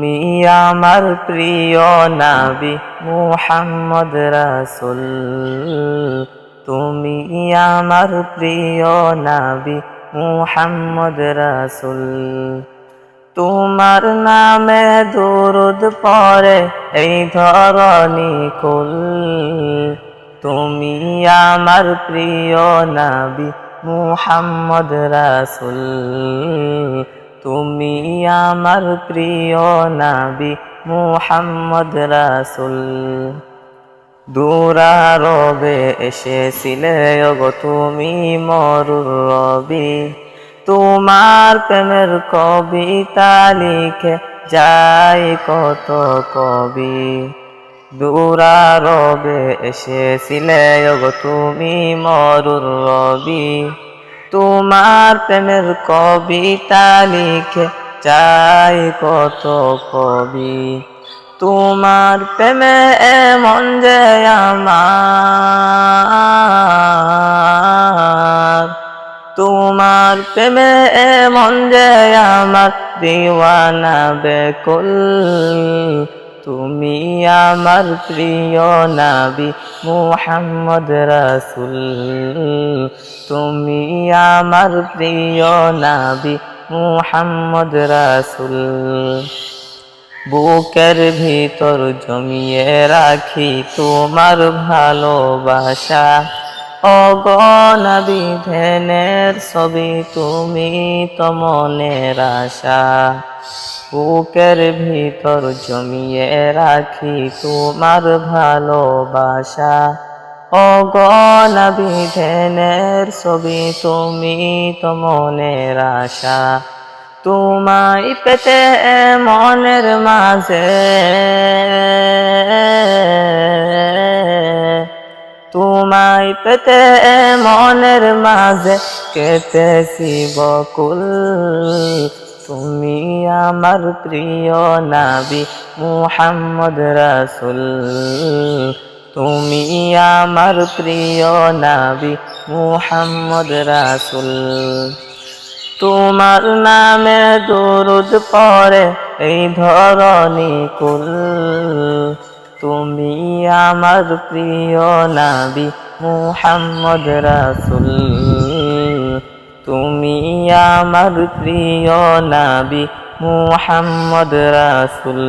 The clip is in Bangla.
তুমি আমার প্রিয় নবী মুহাম্মদ রাসূল, তুমি আমার প্রিয় নবী মুহাম্মদ রাসূল। তোমার নামে দুরূদ পড়ে এই ধরণী কুল, তুমি আমার প্রিয় নবী মুহাম্মদ রাসূল, তুমি আমার প্রিয় নবী মুহাম্মদ রাসূল। দূরারবে এসেছিলে ওগো তুমি মরুর রবি, তোমার প্রেমের কবিতা লিখে যায় কত কবি। দূরারবে এসেছিলে ওগো তুমি মরুর রবি, তোমার প্রেমের কবিতা লিখে যায় কত কবি। তোমার প্রেমে এমন যে আমার, তোমার প্রেমে এমন যে আমার দিওয়ানা বেকুল, তুমি আমার প্রিয় নবী মুহাম্মদ রাসূল, তুমি আমার প্রিয় নবী মুহাম্মদ রাসূল। বুকের ভিতর জমিয়ে রাখি তোমার ভালোবাসা, ওগো নবী ধ্যানের ছবি তুমি তো মনের আশা। বুকের ভিতর জমিয়ে রাখি তোমার ভালোবাসা, ওগো নবী ধ্যানের ছবি তুমি তো মনের আশা। তোমায় পেতে মনের মাঝে, তোমায় পেতে মনের মাঝে কেটেছি বকুল, তুমি আমার প্রিয় নবী মুহাম্মদ রাসূল, তুমি আমার প্রিয় নবী মুহাম্মদ রাসূল। তোমার নামে দুরূদ পড়ে এই ধরণী কুল, তুমি আমার প্রিয় নবী মুহাম্মদ রাসূল, তুমি আমার প্রিয় নবী মুহাম্মদ রাসূল।